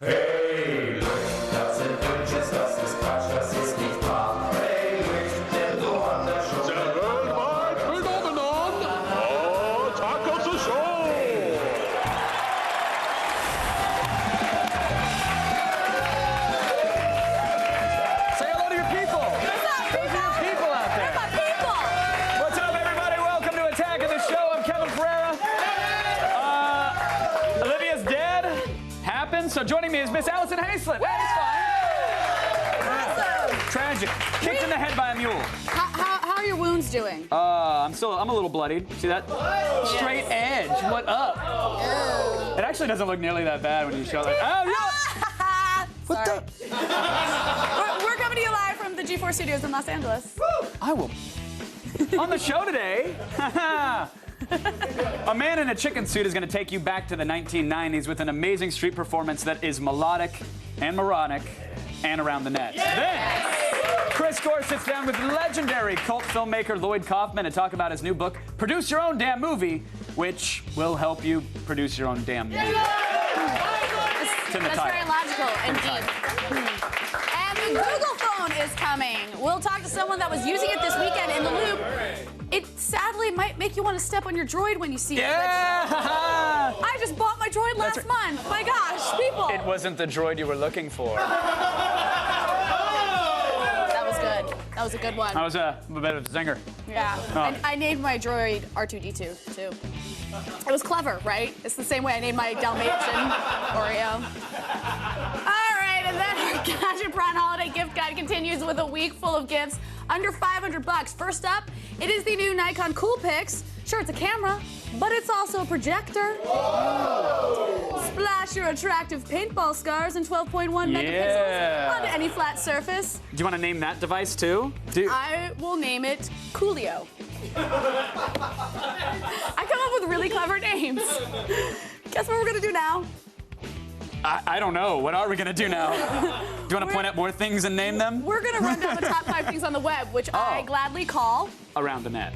Hey, Leute, das sind Witches, das ist Quatsch, das ist nicht wahr. Hey, Leute, der Dorn, der Show. Der worldwide phenomenon, Taco Show. Say hello to your people. What's up, people? Those are your people out there. Where's my people? What's up, everybody? Welcome to Attack of the Show. I'm Kevin Pereira. Olivia's dead. Happened. So joining me is Miss Allison Hayslett. Awesome. Tragic. Kicked in the head by a mule. How are your wounds doing? I'm a little bloodied. See that? Straight edge. What up? It actually doesn't look nearly that bad when you show it. Oh, yeah. What Sorry. the? We're coming to you live from the G4 Studios in Los Angeles. I will. On the show today, a man in a chicken suit is going to take you back to the 1990s with an amazing street performance that is melodic and moronic and around the net. Then, Chris Gore sits down with legendary cult filmmaker Lloyd Kaufman to talk about his new book, Produce Your Own Damn Movie, which will help you produce your own damn movie. It's in the That's title. very logical indeed. And the Google phone is coming. We'll talk to someone that was using it this weekend in the loop. It sadly might make you want to step on your droid when you see it. Yeah! I just bought my droid last month. My gosh, people. It wasn't the droid you were looking for. That was good. That was a good one. I was a bit of a zinger. Yeah. Oh. I named my droid R2D2 too. It was clever, right? It's the same way I named my Dalmatian Oreo. All right, and then our Gadget Prime Holiday Gift Guide continues with a week full of gifts under $500. First up, it is the new Nikon Coolpix. Sure, it's a camera, but it's also a projector. Splash your attractive paintball scars in 12.1 megapixels onto any flat surface. Do you want to name that device too? I will name it Coolio. I come up with really clever names. Guess what we're gonna do now? I don't know. What are we gonna do now? Do you want to point out more things and name them? We're gonna run down the top 5 things on the web, which I gladly call Around the net.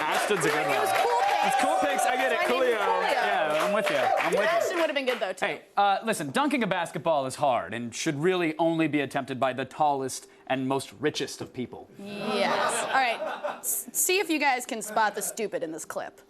Ashton's a good It one. was Coolpix. It's Coolpix. I get it. So I named it Coolio. Coolio. Yeah, I'm with you. I'm with you. Ashton would have been good though too. Hey, listen, dunking a basketball is hard and should really only be attempted by the tallest and most richest of people. Yes. All right. See if you guys can spot the stupid in this clip.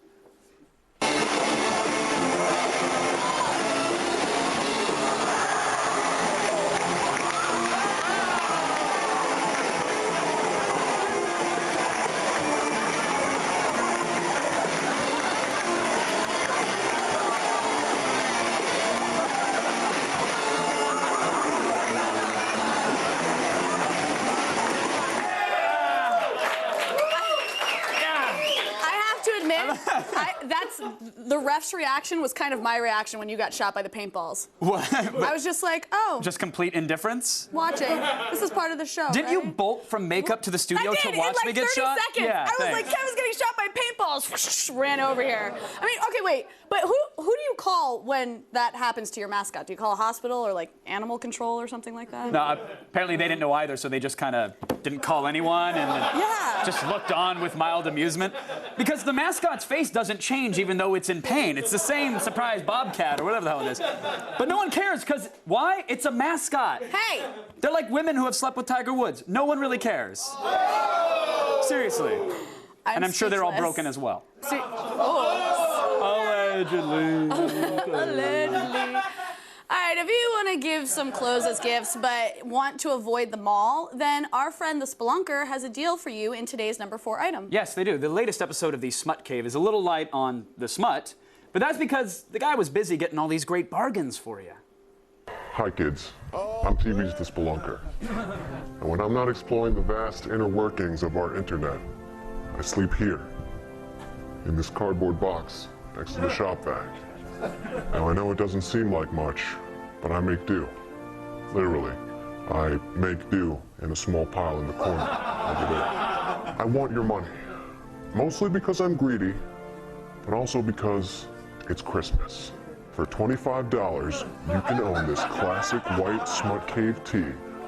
That's the ref's reaction was kind of my reaction when you got shot by the paintballs. What? I was just like, oh, Just complete indifference? watching. This is part of the show. Didn't you right? bolt from makeup to the studio I did, to watch in like me get 30 shot? seconds. Yeah, I was thanks. like, Kevin's getting shot by paintballs. Ran over here. I mean, okay, wait, but who do you call when that happens to your mascot? Do you call a hospital or like animal control or something like that? No, apparently they didn't know either, so they just kind of didn't call anyone and Yeah. just looked on with mild amusement. Because the mascot's face doesn't change even though it's in pain. It's the same surprise bobcat or whatever the hell it is. But no one cares, because why? It's a mascot. Hey, They're like women who have slept with Tiger Woods. No one really cares. Seriously. And I'm sure they're all broken as well. Allegedly. Allegedly. All right, if you want to give some clothes as gifts but want to avoid the mall, then our friend the Spelunker has a deal for you in today's number 4 item. Yes, they do. The latest episode of the Smut Cave is a little light on the smut, but that's because the guy was busy getting all these great bargains for you. Hi kids, I'm TV's The Spelunker. And when I'm not exploring the vast inner workings of our internet, I sleep here, in this cardboard box next to the shop vac. Now I know it doesn't seem like much, but I make do. Literally, I make do in a small pile in the corner over there. I want your money, mostly because I'm greedy, but also because it's Christmas. For $25, you can own this classic white Smut Cave tee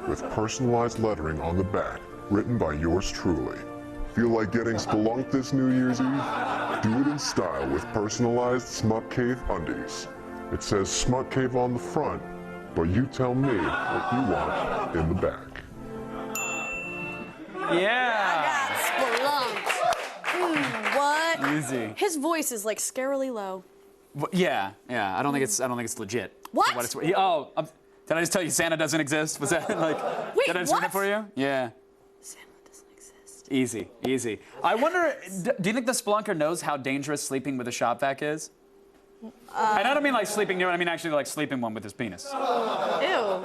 with personalized lettering on the back written by yours truly. Feel like getting spelunked this New Year's Eve? Do it in style with personalized Smut Cave undies. It says Smut Cave on the front, but you tell me what you want in the back. Yeah. Spelunked. What? Easy. His voice is like scarily low. Yeah. I don't think it's legit. What? Did I just tell you Santa doesn't exist? Was that like? Wait, did I just ruin it what? for you? Yeah. Santa doesn't exist. Easy. I wonder, do you think the spelunker knows how dangerous sleeping with a shop vac is? And I don't mean like sleeping near it, I mean actually like sleeping one with his penis. Ew.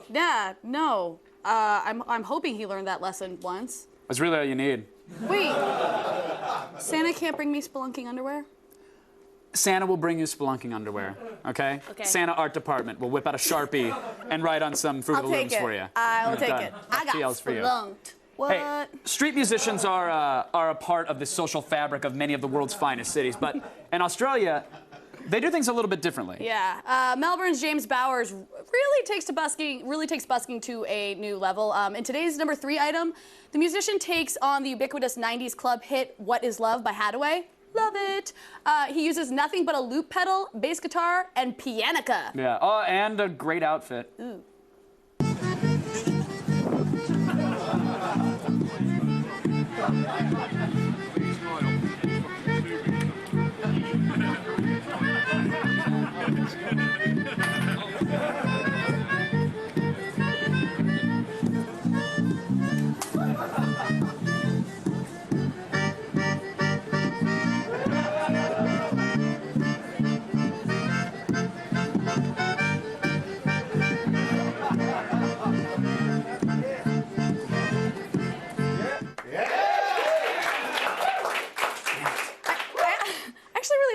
Yeah, no. I'm hoping he learned that lesson once. That's really all you need. Wait. Santa can't bring me spelunking underwear? Santa will bring you spelunking underwear, okay? Okay. Santa art department will whip out a Sharpie and write on some Fruit of the I'll take Looms it. for you. I'll take Done. it. I got TL's for you. spelunked. What? Hey, street musicians are a part of the social fabric of many of the world's finest cities, but in Australia, they do things a little bit differently. Yeah, Melbourne's James Bowers really takes busking to a new level. In today's number 3 item, the musician takes on the ubiquitous 90s club hit "What Is Love" by Haddaway. Love it. He uses nothing but a loop pedal, bass guitar, and pianica. Yeah. Oh, and a great outfit. Ooh.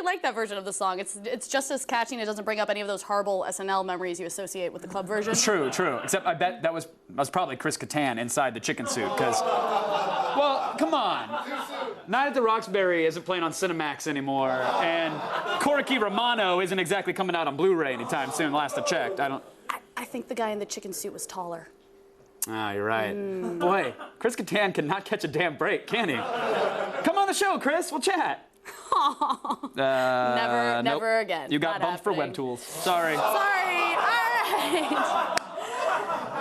Like that version of the song. It's just as catchy and it doesn't bring up any of those horrible SNL memories you associate with the club version. True. Except I bet that was probably Chris Kattan inside the chicken suit, because, well, come on. Night at the Roxbury isn't playing on Cinemax anymore, and Corky Romano isn't exactly coming out on Blu-ray anytime soon, last I checked. I think the guy in the chicken suit was taller. Ah, you're right. Boy, Chris Kattan cannot catch a damn break, can he? Come on the show, Chris. We'll chat. Never nope. again. You got Not bumped for happening. web tools. Sorry. All right.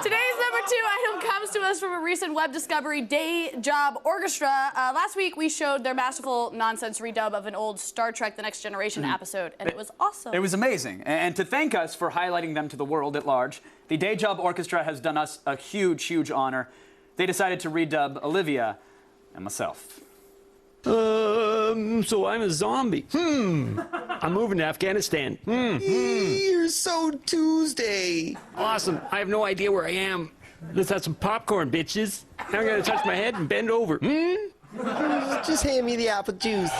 Today's number 2 item comes to us from a recent web discovery, Day Job Orchestra. Last week, we showed their masterful nonsense redub of an old Star Trek The Next Generation episode, and it was awesome. It was amazing. And to thank us for highlighting them to the world at large, the Day Job Orchestra has done us a huge honor. They decided to redub Olivia and myself. So I'm a zombie. I'm moving to Afghanistan. You're so Tuesday. Awesome. I have no idea where I am. Let's have some popcorn, bitches. Now I'm gonna touch my head and bend over. Just hand me the apple juice.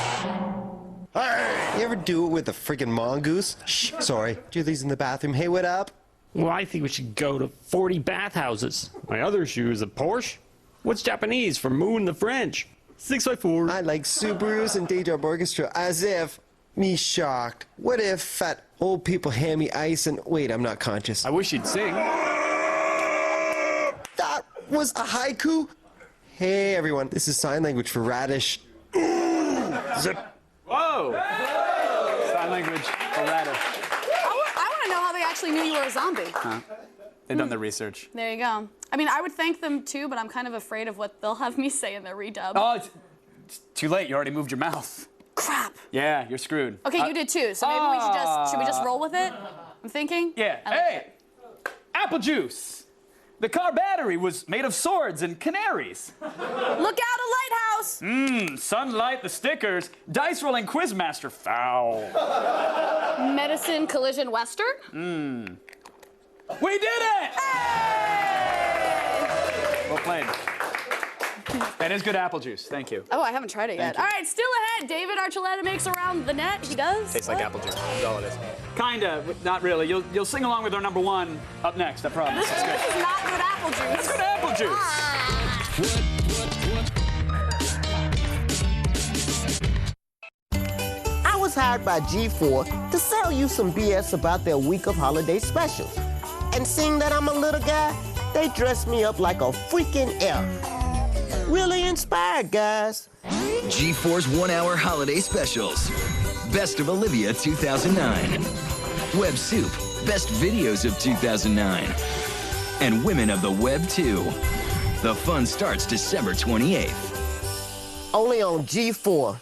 You ever do it with a freaking mongoose? Shh, sorry. Do these in the bathroom. Hey, what up? Well, I think we should go to 40 bathhouses. My other shoe is a Porsche. What's Japanese for moon the French? 6x4. I like Subarus and Day Job Orchestra as if. Me shocked. What if fat old people hand me ice and... Wait, I'm not conscious. I wish you'd sing. That was a haiku? Hey, everyone. This is sign language for radish. Zip. Whoa! Sign language for radish. I want to know how they actually knew you were a zombie. They've done their research. There you go. I mean, I would thank them too, but I'm kind of afraid of what they'll have me say in their redub. Oh, it's too late. You already moved your mouth. Crap. Yeah, you're screwed. Okay, you did too, so maybe should we just roll with it? I'm thinking. Yeah. I like Hey, it. apple juice. The car battery was made of swords and canaries. Look out, a lighthouse! Sunlight, the stickers. Dice rolling quizmaster. Foul. Medicine collision western? We did it! Hey! Well played. That is good apple juice. Thank you. Oh, I haven't tried it yet. you. All right, still ahead. David Archuleta makes around the net. He does. Tastes like apple juice. That's all it is. Kinda, but not really. You'll sing along with our number 1 up next, I promise. This is not good apple juice. It's good apple juice. I was hired by G4 to sell you some BS about their week of holiday specials. And seeing that I'm a little guy, they dressed me up like a freaking elf. Really inspired, guys. G4's 1 hour holiday specials. Best of Olivia 2009. Web Soup, Best Videos of 2009. And Women of the Web 2. The fun starts December 28th. Only on G4.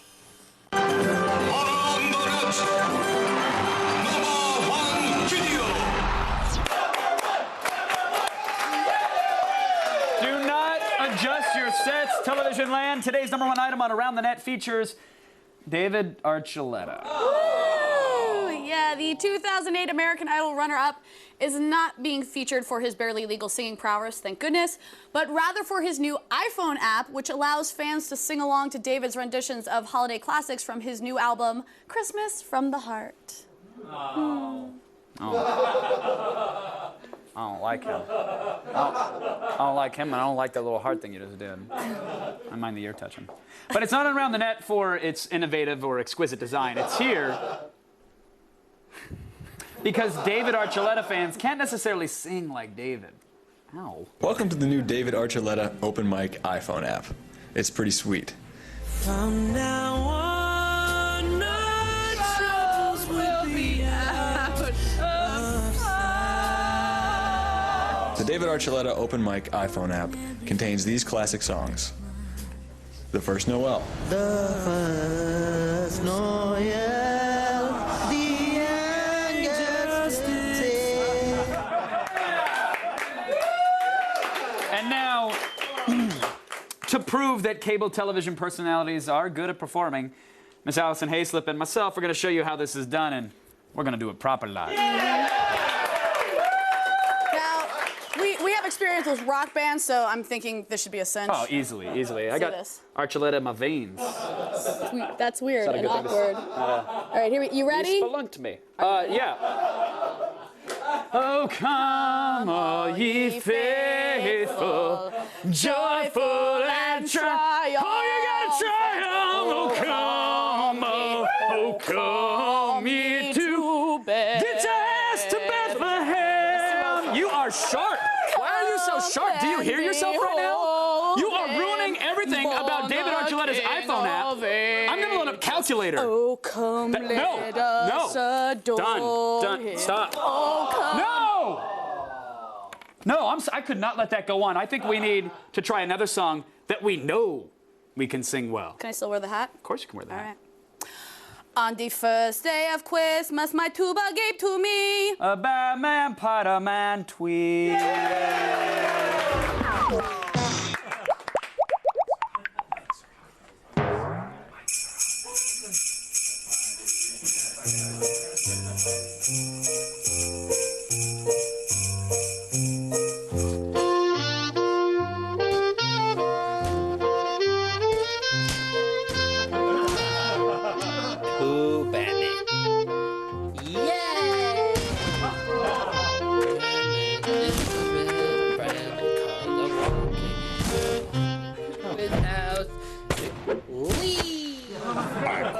Do not adjust your sets, television land. Today's #1 item on Around the Net features David Archuleta. Ooh, yeah, the 2008 American Idol runner-up is not being featured for his barely legal singing prowess, thank goodness, but rather for his new iPhone app, which allows fans to sing along to David's renditions of holiday classics from his new album, Christmas from the Heart. I don't like him. I don't like him, and I don't like that little heart thing you just did. I mind the ear touching. But it's not on Around the Net for its innovative or exquisite design. It's here because David Archuleta fans can't necessarily sing like David. Ow. Welcome to the new David Archuleta Open Mic iPhone app. It's pretty sweet. From now on, no troubles will be out of sight. The David Archuleta Open Mic iPhone app contains these classic songs. The First Noel. The first Noel, the angels did. And now, to prove that cable television personalities are good at performing, Miss Allison Hayslip and myself are going to show you how this is done, and we're going to do it proper live. Now, we have experience with rock bands, so I'm thinking this should be a cinch. Oh, easily. I got this. Archuleta in my veins. That's weird Is that a and good thing to awkward. All right, here you ready? You spelunked me. Yeah. Oh, come, all ye faithful, joyful and triumphant. Oh, you gotta triumph. Oh, come ye to Bethlehem. Get your ass to Bethlehem. You are sharp. Why are you so sharp? Do you hear yourself right now? You are ruining everything about David Archuleta's iPhone app. I'm gonna load up Calculator. Oh, come let us adore Done. him. Stop. Oh, come. No, I could not let that go on. I think we need to try another song that we know we can sing well. Can I still wear the hat? Of course you can wear that. All right. On the first day of Christmas, my tuba gave to me a Batman, Spider-Man tweet.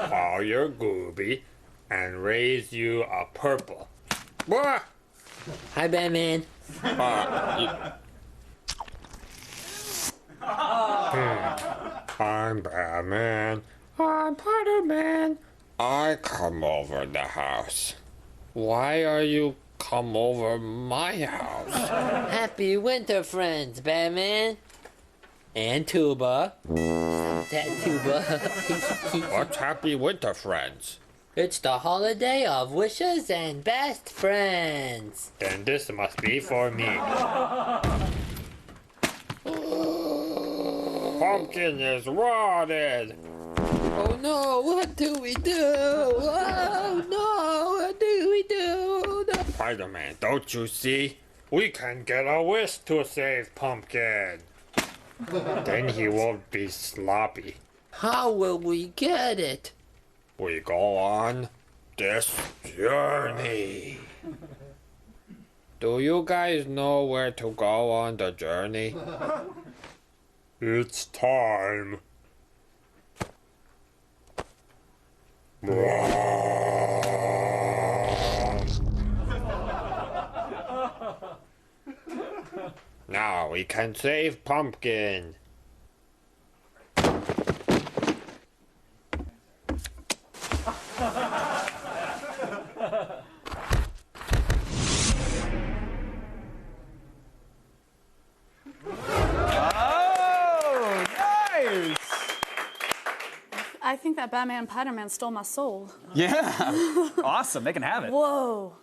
Call your gooby and raise you a purple. What? Hi, Batman. I'm Batman. I'm Spider-Man. I come over the house. Why are you come over my house? Happy winter, friends, Batman. And Tuba. That Tuba. What's happy winter, friends? It's the holiday of wishes and best friends. Then this must be for me. Pumpkin is rotted. Oh no, what do we do? Oh no, what do we do? No. Spider-Man, don't you see? We can get a wish to save Pumpkin. Then he won't be sloppy. How will we get it? We go on this journey. Do you guys know where to go on the journey? It's time. Now we can save Pumpkin. News. I think that Batman and Spider-Man stole my soul. Yeah. Awesome. They can have it. Whoa.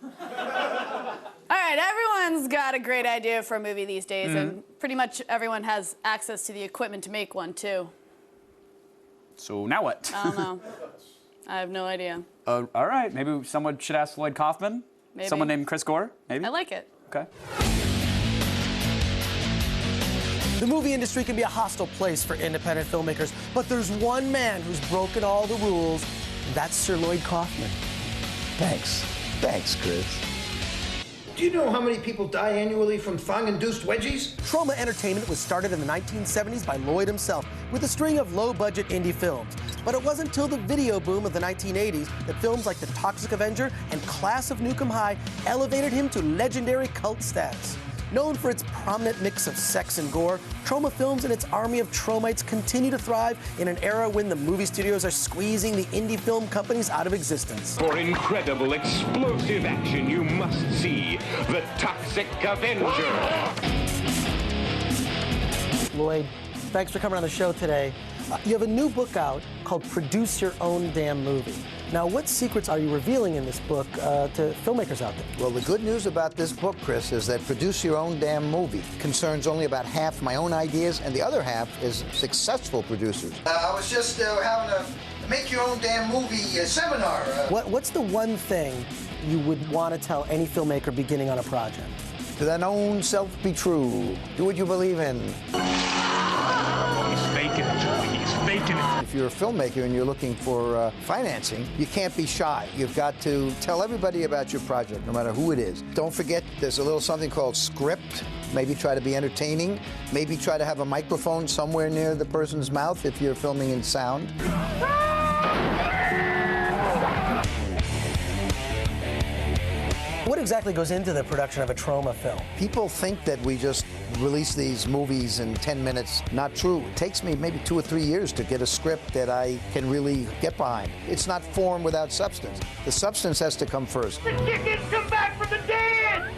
All right, everyone's got a great idea for a movie these days, and pretty much everyone has access to the equipment to make one, too. So now what? I don't know. I have no idea. All right. Maybe someone should ask Lloyd Kaufman. Maybe. Someone named Chris Gore. Maybe. I like it. Okay. The movie industry can be a hostile place for independent filmmakers, but there's one man who's broken all the rules, and that's Sir Lloyd Kaufman. Thanks. Thanks, Chris. Do you know how many people die annually from thong-induced wedgies? Troma Entertainment was started in the 1970s by Lloyd himself with a string of low-budget indie films. But it wasn't until the video boom of the 1980s that films like The Toxic Avenger and Class of Nukem High elevated him to legendary cult status. Known for its prominent mix of sex and gore, Troma Films and its army of Tromites continue to thrive in an era when the movie studios are squeezing the indie film companies out of existence. For incredible, explosive action, you must see The Toxic Avenger. Lloyd, thanks for coming on the show today. You have a new book out called Produce Your Own Damn Movie. Now, what secrets are you revealing in this book to filmmakers out there? Well, the good news about this book, Chris, is that Produce Your Own Damn Movie concerns only about half my own ideas, and the other half is successful producers. I was just having a Make Your Own Damn Movie seminar. What's the one thing you would want to tell any filmmaker beginning on a project? To thine own self be true. Do what you believe in. He's faking it, Joey. He's faking it. If you're a filmmaker and you're looking for financing, you can't be shy. You've got to tell everybody about your project, no matter who it is. Don't forget, there's a little something called script. Maybe try to be entertaining. Maybe try to have a microphone somewhere near the person's mouth if you're filming in sound. What exactly goes into the production of a Troma film? People think that we just release these movies in 10 minutes. Not true. It takes me maybe 2 or 3 years to get a script that I can really get behind. It's not form without substance. The substance has to come first. The chickens come back from the dead!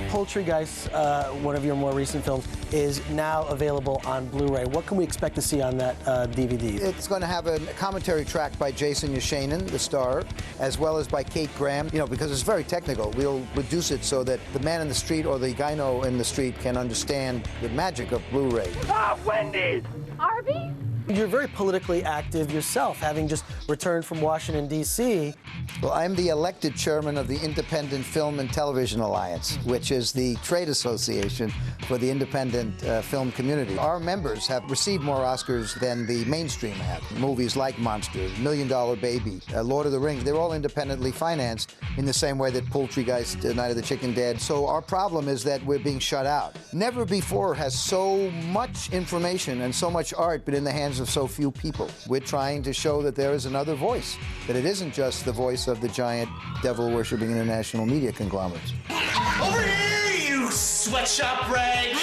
Poultrygeist, one of your more recent films, is now available on Blu-ray. What can we expect to see on that DVD? It's going to have a commentary track by Jason Yashanin, the star, as well as by Kate Graham. You know, because it's very technical, we'll reduce it so that the man in the street or the gyno in the street can understand the magic of Blu-ray. Ah, Wendy's! Arby? You're very politically active yourself, having just returned from Washington, D.C. Well, I'm the elected chairman of the Independent Film and Television Alliance, which is the trade association for the independent film community. Our members have received more Oscars than the mainstream have. Movies like Monster, $1 Million Baby, Lord of the Rings, they're all independently financed in the same way that Poultrygeist, Night of the Chicken Dead. So our problem is that we're being shut out. Never before has so much information and so much art been in the hands of so few people. We're trying to show that there is another voice, that it isn't just the voice of the giant devil-worshipping international media conglomerates. Over here, you sweatshop rag!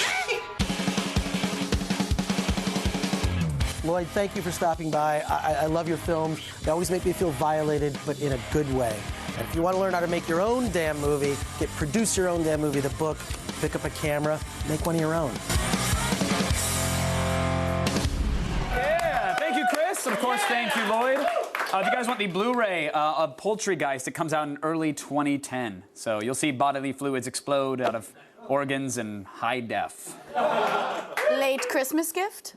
Lloyd, thank you for stopping by. I love your films. They always make me feel violated, but in a good way. And if you want to learn how to make your own damn movie, get Produce Your Own Damn Movie, the book, pick up a camera, make one of your own. Of course, thank you, Lloyd. If you guys want the Blu-ray of Poultrygeist, it comes out in early 2010. So you'll see bodily fluids explode out of organs in high def. Late Christmas gift?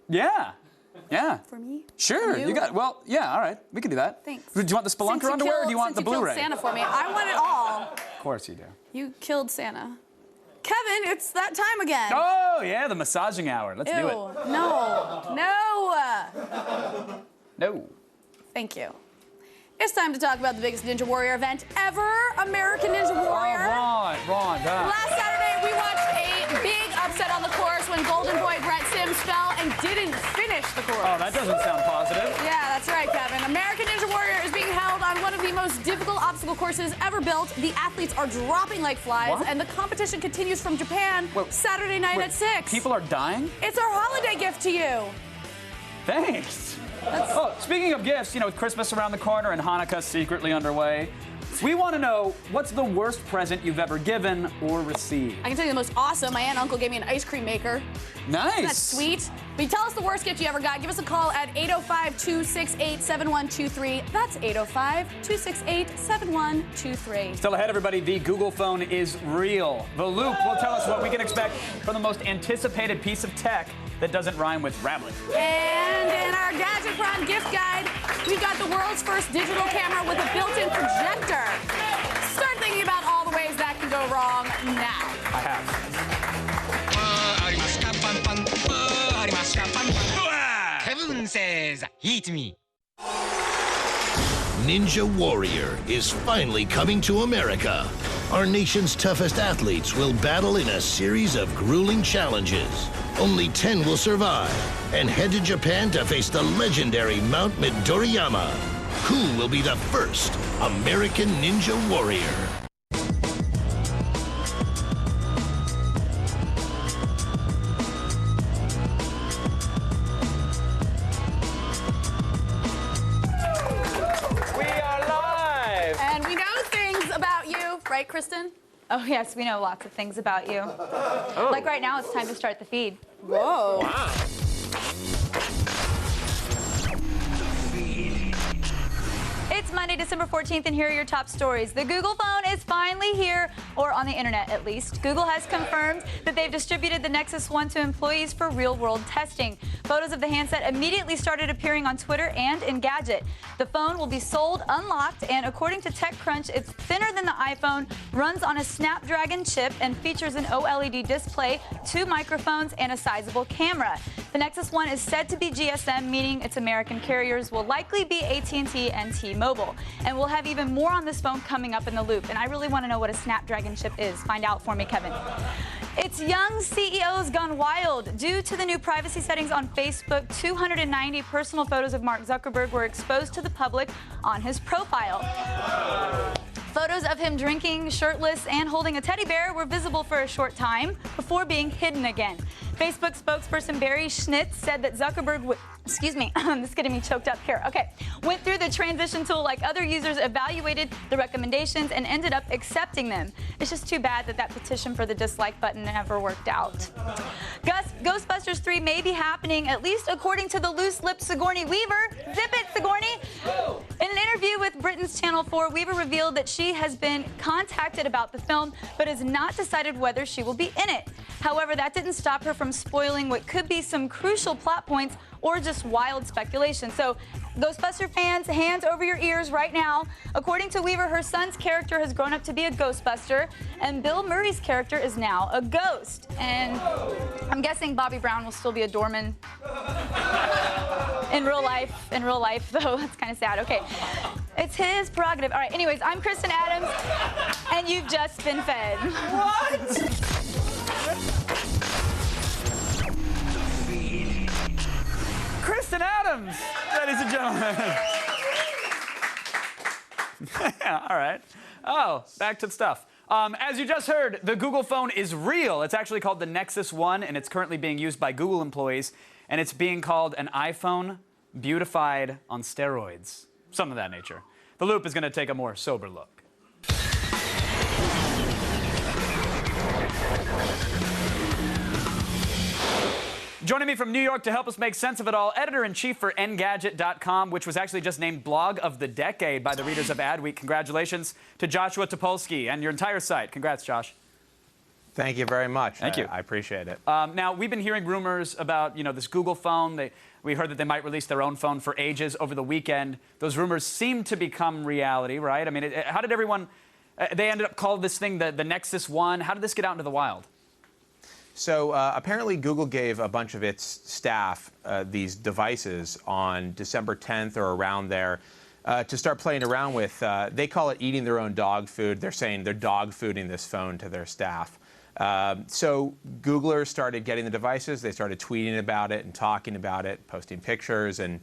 Yeah. Yeah. For me? Sure, you got it. Well, yeah, all right. We can do that. Thanks. Do you want the Spelunker underwear or do you want the Blu-ray? Since you killed Santa for me, I want it all. Of course you do. You killed Santa. Kevin, it's that time again. Oh, yeah, the massaging hour. Let's do it. No. No. Thank you. It's time to talk about the biggest Ninja Warrior event ever, American Ninja Warrior. Ron. Last Saturday, we watched a big upset on the course when Golden Boy Brett Sims fell and didn't finish the course. Oh, that doesn't sound positive. Yeah, that's right, Kevin. American Ninja Warrior is being held on one of the most difficult obstacle courses ever built. The athletes are dropping like flies, and the competition continues from Japan Saturday night at 6. People are dying? It's our holiday gift to you. Thanks. Oh, speaking of gifts, you know, with Christmas around the corner and Hanukkah secretly underway, We want to know, what's the worst present you've ever given or received? I can tell you the most awesome. My aunt and uncle gave me an ice cream maker. Nice. Isn't that sweet? But tell us the worst gift you ever got. Give us a call at 805-268-7123. That's 805-268-7123. Still ahead, everybody, the Google phone is real. The Loop will tell us what we can expect from the most anticipated piece of tech that doesn't rhyme with Rablet. And in our Gadgetron gift guide, we've got the world's first digital camera with a built-in projector. Start thinking about all the ways that can go wrong now. I have. Kevin says, eat me. Ninja Warrior is finally coming to America. Our nation's toughest athletes will battle in a series of grueling challenges. Only 10 will survive and head to Japan to face the legendary Mount Midoriyama. Who will be the first American Ninja Warrior? Right, Kristen? Oh, yes, we know lots of things about you. Oh. Like right now, it's time to start the feed. Whoa. Wow. It's Monday, December 14th, and here are your top stories. The Google phone is finally here, or on the internet at least. Google has confirmed that they've distributed the Nexus 1 to employees for real-world testing. Photos of the handset immediately started appearing on Twitter and Engadget. The phone will be sold unlocked, and according to TechCrunch, it's thinner than the iPhone, runs on a Snapdragon chip, and features an OLED display, 2 microphones, and a sizable camera. The Nexus 1 is said to be GSM, meaning its American carriers will likely be AT&T and T-Mobile. And we'll have even more on this phone coming up in the Loop. And I really want to know what a Snapdragon chip is. Find out for me, Kevin. It's young CEOs gone wild. Due to the new privacy settings on Facebook, 290 personal photos of Mark Zuckerberg were exposed to the public on his profile. Photos of him drinking, shirtless, and holding a teddy bear were visible for a short time before being hidden again. Facebook spokesperson Barry Schnitz said that Zuckerberg would, excuse me, this is getting me choked up here. Okay, went through the transition tool like other users, evaluated the recommendations, and ended up accepting them. It's just too bad that that petition for the dislike button never worked out. Ghostbusters 3 may be happening, at least according to the loose-lipped Sigourney Weaver. Zip it, Sigourney! In an interview with Britain's Channel 4, Weaver revealed that she has been contacted about the film, but has not decided whether she will be in it. However, that didn't stop her from spoiling what could be some crucial plot points or just wild speculation. So, Ghostbuster fans, hands over your ears right now. According to Weaver, her son's character has grown up to be a Ghostbuster, and Bill Murray's character is now a ghost. And I'm guessing Bobby Brown will still be a doorman in real life. In real life, though, that's kind of sad. Okay, it's his prerogative. All right, anyways, I'm Kristen Adams, and you've just been fed. What? Kristen Adams, ladies and gentlemen. Yeah, all right. Oh, back to the stuff. As you just heard, the Google phone is real. It's actually called the Nexus 1, and it's currently being used by Google employees, and it's being called an iPhone beautified on steroids. Something of that nature. The Loop is going to take a more sober look. Joining me from New York to help us make sense of it all, editor-in-chief for Engadget.com, which was actually just named Blog of the Decade by the readers of Adweek. Congratulations to Joshua Topolsky and your entire site. Congrats, Josh. Thank you very much. Thank you. I appreciate it. Now, we've been hearing rumors about, this Google phone. We heard that they might release their own phone for ages over the weekend. Those rumors seem to become reality, right? I mean, how did everyone... they ended up calling this thing the Nexus 1. How did this get out into the wild? So apparently Google gave a bunch of its staff these devices on December 10th or around there to start playing around with. They call it eating their own dog food. They're saying they're dog fooding this phone to their staff. So Googlers started getting the devices. They started tweeting about it and talking about it, posting pictures, and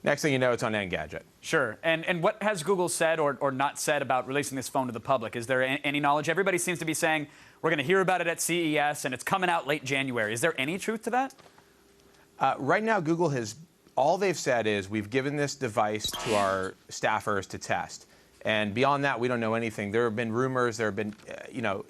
next thing you know, it's on Engadget. Sure. And what has Google said or not said about releasing this phone to the public? Is there any knowledge? Everybody seems to be saying, we're going to hear about it at CES, and it's coming out late January. Is there any truth to that? Right now, Google has, all they've said is, we've given this device to our staffers to test. And beyond that, we don't know anything. There have been rumors, there have been,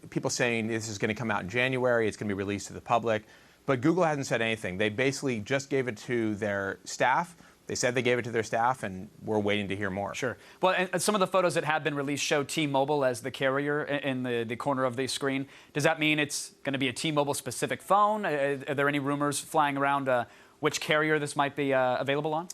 people saying this is going to come out in January, it's going to be released to the public. But Google hasn't said anything. They basically just gave it to their staff. They said they gave it to their staff, and we're waiting to hear more. Sure. Well, and some of the photos that have been released show T-Mobile as the carrier in the corner of the screen. Does that mean it's going to be a T-Mobile specific phone? Are there any rumors flying around which carrier this might be available on?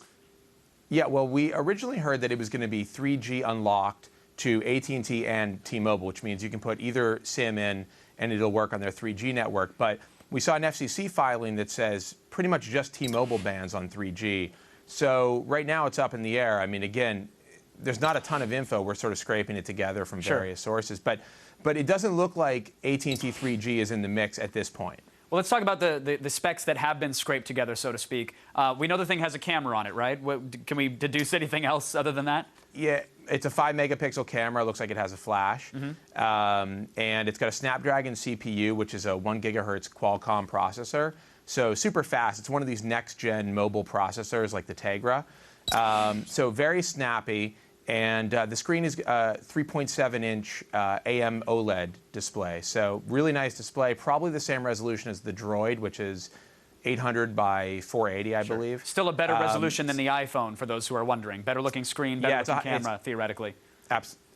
Yeah, well, we originally heard that it was going to be 3G unlocked to AT&T and T-Mobile, which means you can put either SIM in and it'll work on their 3G network. But we saw an FCC filing that says pretty much just T-Mobile bans on 3G. So right now it's up in the air. I mean, again, there's not a ton of info. We're sort of scraping it together from various sources. But it doesn't look like AT&T 3G is in the mix at this point. Well, let's talk about the specs that have been scraped together, so to speak. We know the thing has a camera on it, right? Can we deduce anything else other than that? Yeah, it's a 5-megapixel camera. It looks like it has a flash. And it's got a Snapdragon CPU, which is a 1 gigahertz Qualcomm processor. So super fast. It's one of these next-gen mobile processors like the Tegra. So very snappy. And the screen is 3.7-inch AM OLED display. So really nice display. Probably the same resolution as the Droid, which is 800 by 480, I believe. Still a better resolution than the iPhone, for those who are wondering. Better looking screen, better looking camera, theoretically.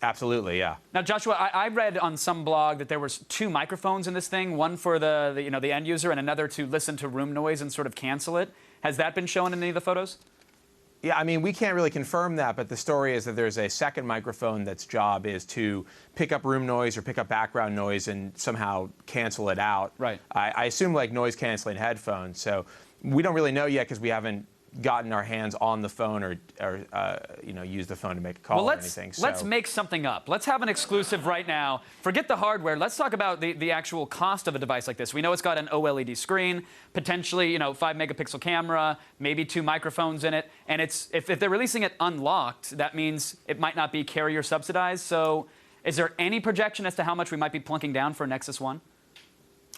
Absolutely, yeah. Now, Joshua, I read on some blog that there was 2 microphones in this thing, one for the end user and another to listen to room noise and sort of cancel it. Has that been shown in any of the photos? Yeah, I mean, we can't really confirm that, but the story is that there's a second microphone that's job is to pick up room noise or pick up background noise and somehow cancel it out. Right. I assume like noise canceling headphones. So we don't really know yet because we haven't gotten our hands on the phone or use the phone to make a call or anything. Let's make something up. Let's have an exclusive right now. Forget the hardware. Let's talk about the actual cost of a device like this. We know it's got an OLED screen, potentially 5-megapixel camera, maybe 2 microphones in it. And if they're releasing it unlocked, that means it might not be carrier subsidized. So is there any projection as to how much we might be plunking down for a Nexus 1?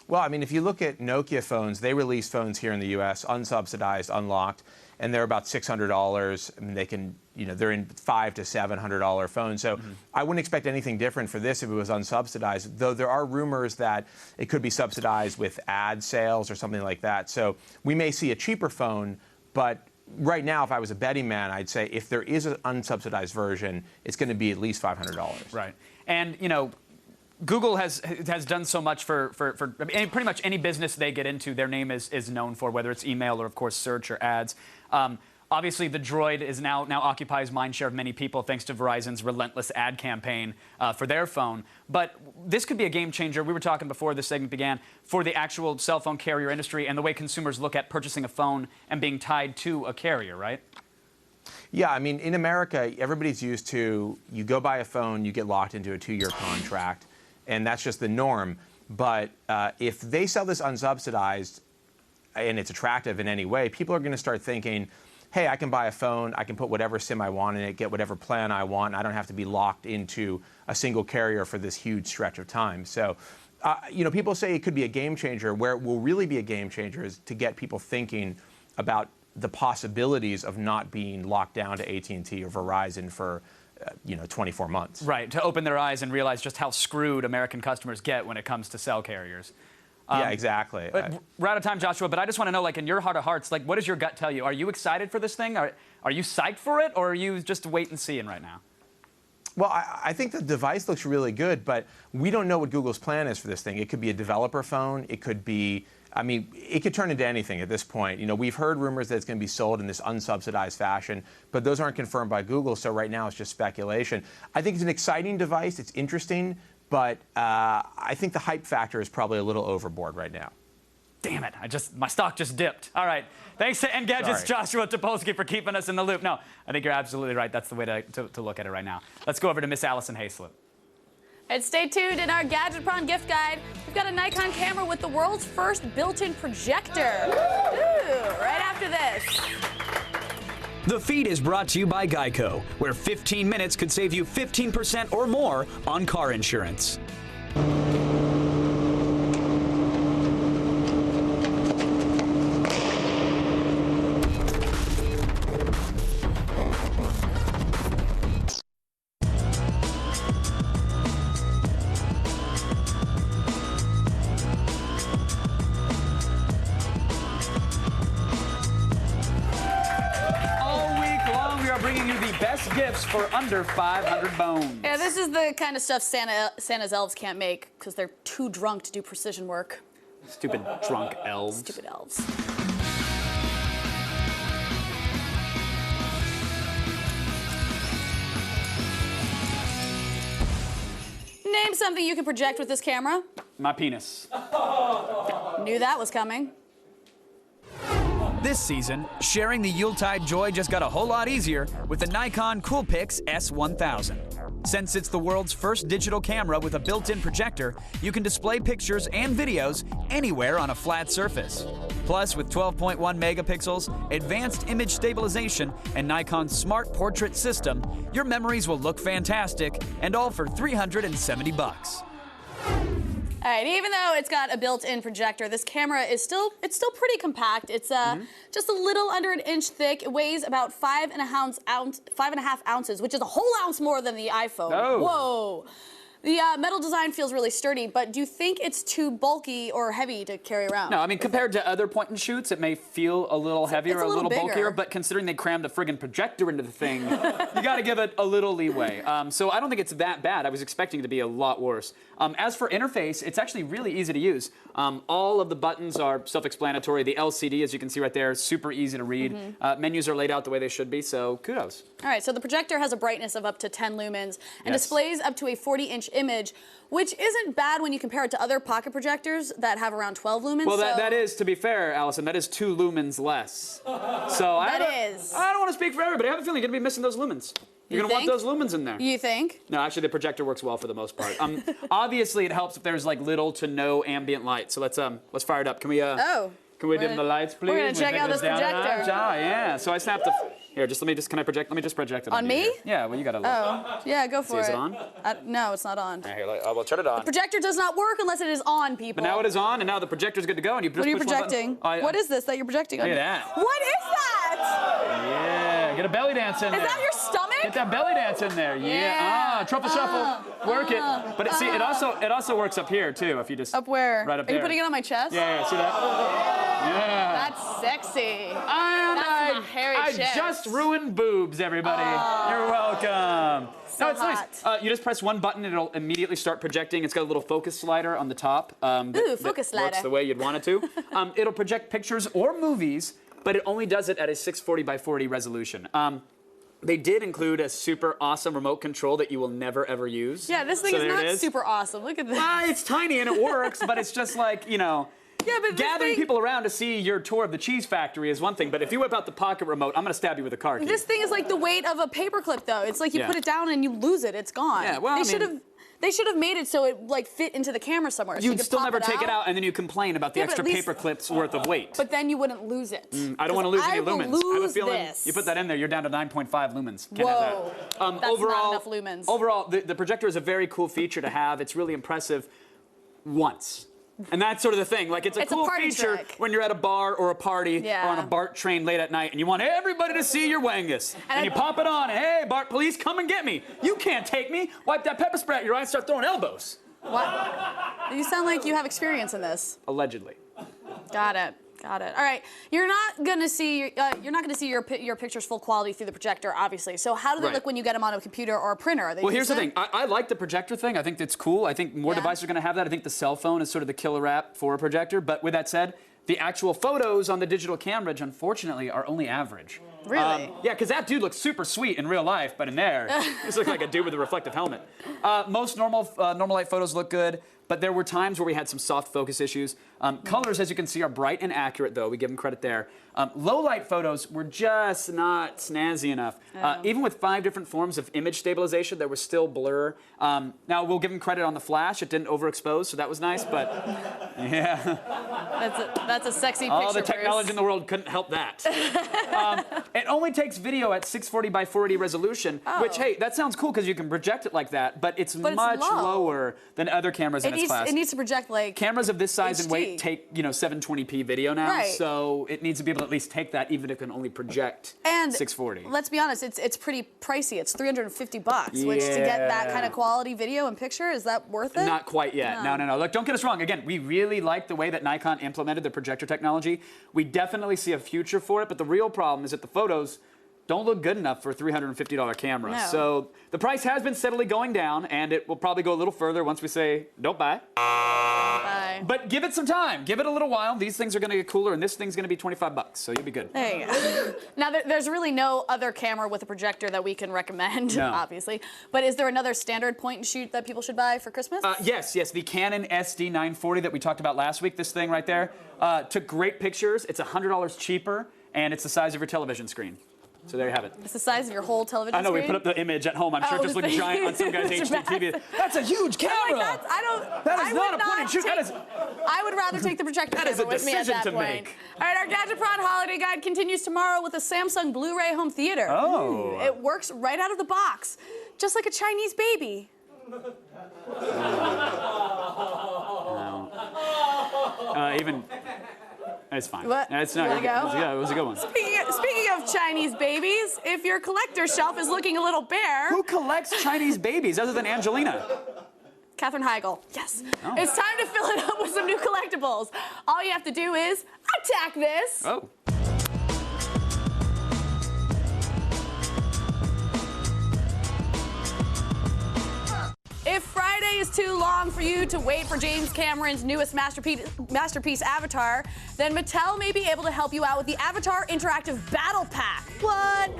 Well, I mean, if you look at Nokia phones, they release phones here in the U.S. unsubsidized, unlocked, and they're about $600. I mean, they can, they're in $500 to $700 phones. So I wouldn't expect anything different for this if it was unsubsidized, though there are rumors that it could be subsidized with ad sales or something like that. So we may see a cheaper phone, but right now, if I was a betting man, I'd say if there is an unsubsidized version, it's going to be at least $500. Right. And, Google has done so much for pretty much any business they get into, their name is known for, whether it's email or, of course, search or ads. Obviously, the Droid is now occupies mindshare of many people thanks to Verizon's relentless ad campaign for their phone. But this could be a game changer. We were talking before this segment began for the actual cell phone carrier industry and the way consumers look at purchasing a phone and being tied to a carrier, right? Yeah, I mean, in America, everybody's used to you go buy a phone, you get locked into a 2-year contract. And that's just the norm. But if they sell this unsubsidized and it's attractive in any way, people are going to start thinking, hey, I can buy a phone, I can put whatever SIM I want in it, get whatever plan I want, and I don't have to be locked into a single carrier for this huge stretch of time. So, people say it could be a game changer. Where it will really be a game changer is to get people thinking about the possibilities of not being locked down to AT&T or Verizon for 24 months. Right, to open their eyes and realize just how screwed American customers get when it comes to cell carriers. Yeah, exactly. But we're out of time, Joshua, but I just want to know, in your heart of hearts, what does your gut tell you? Are you excited for this thing? Are you psyched for it, or are you just wait and seeing right now? Well, I think the device looks really good, but we don't know what Google's plan is for this thing. It could be a developer phone. It could be... it could turn into anything at this point. We've heard rumors that it's going to be sold in this unsubsidized fashion, but those aren't confirmed by Google, so right now it's just speculation. I think it's an exciting device. It's interesting, but I think the hype factor is probably a little overboard right now. Damn it, my stock just dipped. All right, thanks to Engadget's Joshua Topolsky for keeping us in the loop. No, I think you're absolutely right. That's the way to look at it right now. Let's go over to Miss Allison Hayslip. And stay tuned in our Gadgetron gift guide. We've got a Nikon camera with the world's first built-in projector. Ooh, right after this. The feed is brought to you by Geico, where 15 minutes could save you 15% or more on car insurance. bringing you the best gifts for under 500 bones. Yeah, this is the kind of stuff Santa's elves can't make because they're too drunk to do precision work. Stupid drunk elves. Stupid elves. Name something you can project with this camera. My penis. Knew that was coming. This season, sharing the Yuletide joy just got a whole lot easier with the Nikon Coolpix S1000. Since it's the world's first digital camera with a built-in projector, you can display pictures and videos anywhere on a flat surface. Plus, with 12.1 megapixels, advanced image stabilization, and Nikon's smart portrait system, your memories will look fantastic, and all for $370. All right, even though it's got a built-in projector, this camera is still pretty compact. It's just a little under an inch thick. It weighs about 5.5 ounces, which is a whole ounce more than the iPhone. Oh. Whoa. The metal design feels really sturdy, but do you think it's too bulky or heavy to carry around? No, I mean, compared to other point-and-shoots, it may feel a little heavier, a little bulkier, but considering they crammed a friggin' projector into the thing, you gotta give it a little leeway. So I don't think it's that bad. I was expecting it to be a lot worse. As for interface, it's actually really easy to use. All of the buttons are self-explanatory. The LCD, as you can see right there, is super easy to read. Menus are laid out the way they should be, so kudos. All right, so the projector has a brightness of up to 10 lumens and displays up to a 40-inch image, which isn't bad when you compare it to other pocket projectors that have around 12 lumens. Well, that is, to be fair, Allison, that is 2 lumens less. So I don't want to speak for everybody. I have a feeling you're going to be missing those lumens. You're going to want those lumens in there. You think? No, actually, the projector works well for the most part. Obviously, it helps if there's like little to no ambient light. So let's fire it up. Can we? Can we dim the lights, please? We're gonna check out this projector. Yeah. So I snapped Here, just let me just. Can I project? Let me just project it on me. You here. Yeah. Well, you gotta look. Oh, yeah. Go for it. Is it on? No, it's not on. Here, we'll turn it on. The projector does not work unless it is on, people. But now it is on, and now the projector's good to go. And you just what are you push one projecting? button. What is this that you're projecting on? Look at that. What is that? Yeah. Get a belly dance in there. Is that your stomach? Get that belly dance in there. Yeah. Truffle shuffle. Work it. But see, it also works up here too. If you just up where? Right up there. Are you putting it on my chest? Yeah. See that? Yeah. That's sexy. And That's my hairy I chest. just ruined boobs, everybody. You're welcome. So no, it's nice. You just press one button and it'll immediately start projecting. It's got a little focus slider on the top. Focus slider. Works the way you'd want it to. It'll project pictures or movies, but it only does it at a 640 by 40 resolution. They did include a super awesome remote control that you will never ever use. Yeah, this thing is not super awesome. Look at this. It's tiny and it works, but it's just like, you know. Yeah, but gathering people around to see your tour of the cheese factory is one thing, but if you whip out the pocket remote, I'm gonna stab you with a car key. This thing is like the weight of a paperclip, though. It's like you put it down and you lose it. It's gone. Yeah, well, they should have made it so it like fit into the camera somewhere. You'd so still never take it out, and then you complain about the extra at least, paper clips worth of weight. But then you wouldn't lose it. I don't want to lose any lumens. I have a feeling this. you put that in there, you're down to 9.5 lumens. Can't Whoa, have that. that's overall, not enough lumens. Overall, the projector is a very cool feature to have. It's really impressive once. And that's sort of the thing. Like, it's a cool feature when you're at a bar or a party or on a BART train late at night and you want everybody to see your wangus. And you pop it on and, hey, BART police, come and get me. You can't take me. Wipe that pepper spray at your eye and start throwing elbows. What? You sound like you have experience in this. Allegedly. Got it. Got it. All right. You're not gonna see your pictures full quality through the projector, obviously. So how do they look when you get them on a computer or a printer? Are they well, here's the thing. I like the projector thing. I think it's cool. I think more devices are going to have that. I think the cell phone is sort of the killer app for a projector. But with that said, the actual photos on the digital camera, unfortunately, are only average. Really? Yeah, because that dude looks super sweet in real life, but in there, he looks like a dude with a reflective helmet. Most normal light photos look good. But there were times where we had some soft focus issues. Colors, as you can see, are bright and accurate, though. We give them credit there. Low light photos were just not snazzy enough. Even with 5 different forms of image stabilization, there was still blur. Now, we'll give them credit on the flash. It didn't overexpose, so that was nice, but yeah. That's a sexy picture, all the technology in the world couldn't help that. It only takes video at 640 by 480 resolution, which, hey, that sounds cool because you can project it like that, but it's much lower than other cameras in its class. It needs to project like cameras of this size and HD. weight take 720p video now, so it needs to be able to at least take that, even if it can only project 640. Let's be honest, it's pretty pricey. It's $350, which to get that kind of quality video and picture, is that worth it? Not quite yet. No. Look, don't get us wrong. Again, we really like the way that Nikon implemented the projector technology. We definitely see a future for it, but the real problem is that the photos don't look good enough for a $350 camera. No. So the price has been steadily going down, and it will probably go a little further once we say, don't buy. Bye. But give it some time. Give it a little while. These things are going to get cooler, and this thing's going to be $25, so you'll be good. There you go. Now, there's really no other camera with a projector that we can recommend, No. obviously. But is there another standard point and shoot that people should buy for Christmas? Yes, the Canon SD940 that we talked about last week, this thing right there, took great pictures. It's $100 cheaper, and it's the size of your television screen. So there you have it. It's the size of your whole television I know, screen? we put up the image at home. I'm sure it just looked giant on some guy's It's HD TV. massive. That's a huge camera! That is not a point and shoot. That is... I would rather take the projector That is a camera with me at decision that to point. make. All right, our Gadgetron holiday guide continues tomorrow with a Samsung Blu-ray home theater. Oh. It works right out of the box, just like a Chinese baby. Even... It's fine. What? It's not. Wanna go? It was a good one. Speaking of Chinese babies, if your collector's shelf is looking a little bare... Who collects Chinese babies other than Angelina? Katherine Heigl. Yes. Oh. It's time to fill it up with some new collectibles. All you have to do is attack this. Oh. If Friday is too long for you to wait for James Cameron's newest masterpiece Avatar, then Mattel may be able to help you out with the Avatar Interactive Battle Pack. What?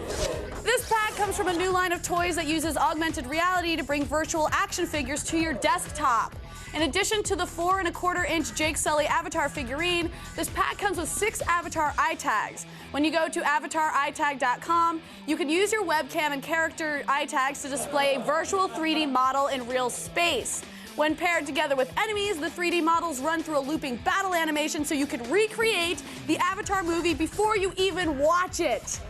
This pack comes from a new line of toys that uses augmented reality to bring virtual action figures to your desktop. In addition to the 4¼ Jake Sully Avatar figurine, this pack comes with 6 Avatar eye tags. When you go to avatareitag.com, you can use your webcam and character eye tags to display a virtual 3D model in real space. When paired together with enemies, the 3D models run through a looping battle animation so you can recreate the Avatar movie before you even watch it.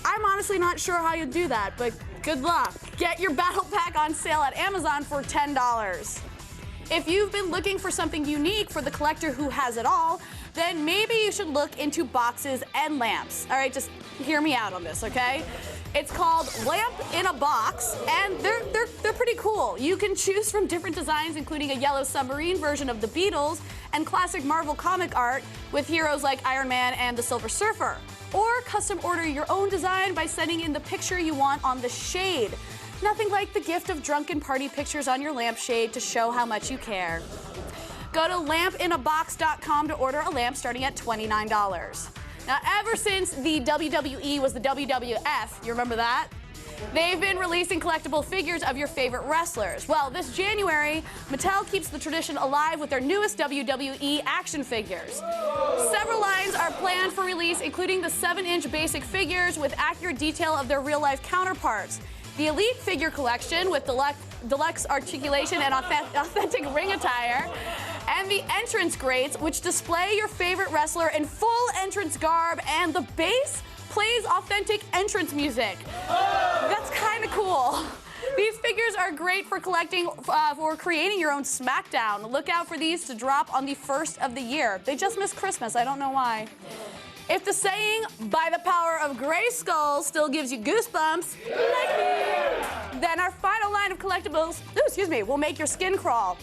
I'm honestly not sure how you do that, but good luck. Get your battle pack on sale at Amazon for $10. If you've been looking for something unique for the collector who has it all, then maybe you should look into boxes and lamps. All right, just hear me out on this, okay? It's called Lamp in a Box, and they're pretty cool. You can choose from different designs, including a yellow submarine version of the Beatles and classic Marvel comic art with heroes like Iron Man and the Silver Surfer. Or custom order your own design by sending in the picture you want on the shade. Nothing like the gift of drunken party pictures on your lampshade to show how much you care. Go to lampinabox.com to order a lamp starting at $29. Now, ever since the WWE was the WWF, you remember that? They've been releasing collectible figures of your favorite wrestlers. Well, this January, Mattel keeps the tradition alive with their newest WWE action figures. Several lines are planned for release, including the 7-inch basic figures with accurate detail of their real-life counterparts, the Elite figure collection with deluxe articulation and authentic ring attire, and the entrance grates, which display your favorite wrestler in full entrance garb, and the base plays authentic entrance music. That's kind of cool. These figures are great for collecting, for creating your own SmackDown. Look out for these to drop on the 1st of the year. They just missed Christmas. I don't know why. If the saying, by the power of Grayskull, still gives you goosebumps, like me, then our final line of collectibles, will make your skin crawl.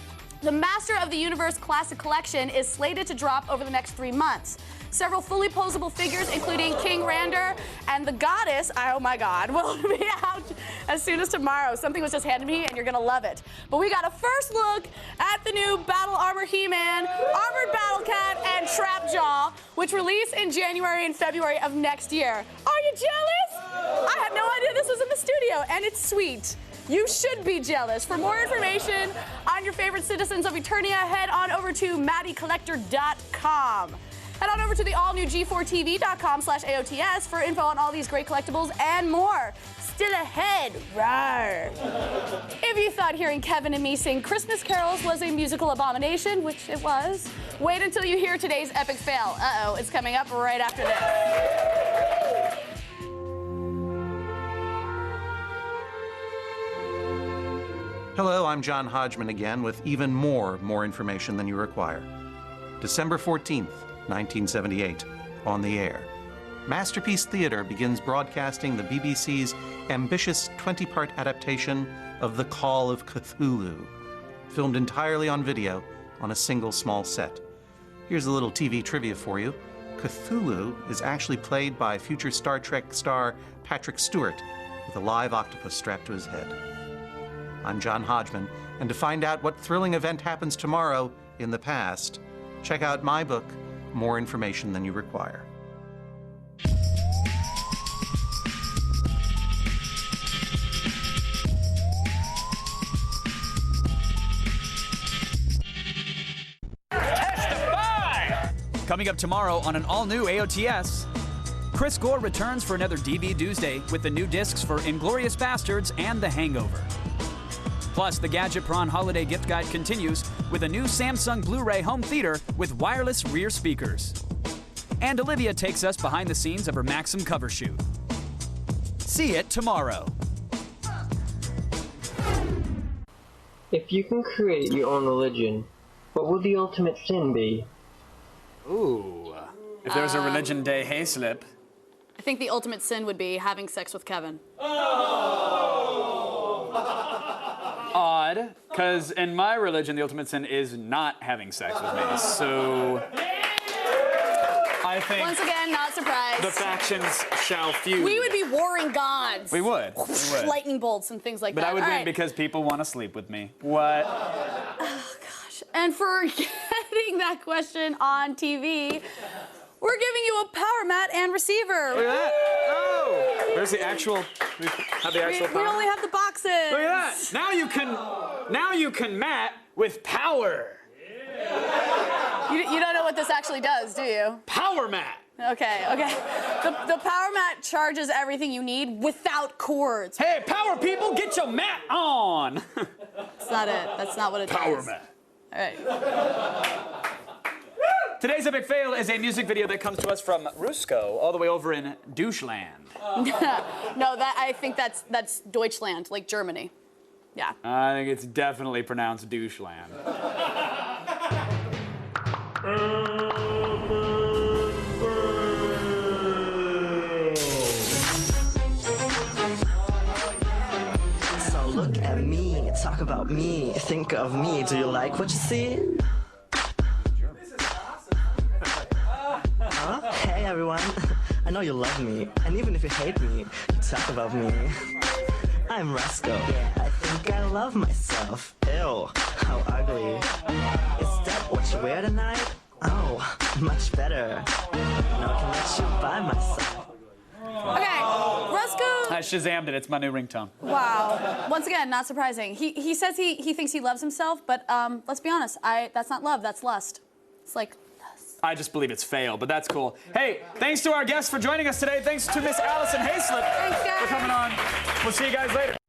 The Master of the Universe Classic Collection is slated to drop over the next 3 months. Several fully posable figures, including King Rander and the Goddess, oh my God, will be out as soon as tomorrow. Something was just handed to me, and you're gonna love it. But we got a first look at the new Battle Armor He-Man, Armored Battle Cat, and Trapjaw, which release in January and February of next year. Are you jealous? I had no idea this was in the studio, and it's sweet. You should be jealous. For more information on your favorite citizens of Eternia, head on over to MaddieCollector.com. Head on over to the all-new G4TV.com/AOTS for info on all these great collectibles and more. Still ahead, rawr. If you thought hearing Kevin and me sing Christmas carols was a musical abomination, which it was, wait until you hear today's epic fail. Uh-oh, it's coming up right after this. Hello, I'm John Hodgman again with even more information than you require. December 14th, 1978, on the air. Masterpiece Theatre begins broadcasting the BBC's ambitious 20-part adaptation of The Call of Cthulhu, filmed entirely on video on a single small set. Here's a little TV trivia for you. Cthulhu is actually played by future Star Trek star Patrick Stewart with a live octopus strapped to his head. I'm John Hodgman, and to find out what thrilling event happens tomorrow in the past, check out my book, More Information Than You Require. Coming up tomorrow on an all-new AOTS, Chris Gore returns for another DV Doomsday with the new discs for Inglourious Basterds and The Hangover. Plus, the Gadget Prawn Holiday Gift Guide continues with a new Samsung Blu-ray home theater with wireless rear speakers. And Olivia takes us behind the scenes of her Maxim cover shoot. See it tomorrow. If you can create your own religion, what would the ultimate sin be? Ooh. If there was a Religion Day hayslip. I think the ultimate sin would be having sex with Kevin. Odd, because in my religion, the ultimate sin is not having sex with me. So I think once again, not surprised. the factions shall feud. We would be warring gods. We would. Lightning bolts and things like But that. I would All win right. because people want to sleep with me. What? And for getting that question on TV, we're giving you a power mat and receiver. Look at that. Oh! There's the actual. We have the actual We power. only have the boxes. Look at that. Now you can mat with power. You don't know what this actually does, do you? Power mat. Okay. The power mat charges everything you need without cords. Hey, power people, get your mat on. That's not it. That's not what it Power does. mat. All right. Today's epic fail is a music video that comes to us from Rusko, all the way over in Doucheland. No, I think that's Deutschland, like Germany. Yeah. I think it's definitely pronounced Doucheland. So look at me, talk about me, think of me. Do you like what you see? Huh? Hey everyone, I know you love me, and even if you hate me, you talk about me. I'm Rusko. Yeah, I think I love myself. Ew, how ugly. Is that what you wear tonight? Oh, much better. Now I can let you buy myself. Okay, Rusko. I Shazammed it. It's my new ringtone. Wow. Once again, not surprising. He says he thinks he loves himself, but let's be honest. That's not love. That's lust. It's like. I just believe it's fail, but that's cool. Hey, thanks to our guests for joining us today. Thanks to Miss Allison Hayslip for coming on. We'll see you guys later.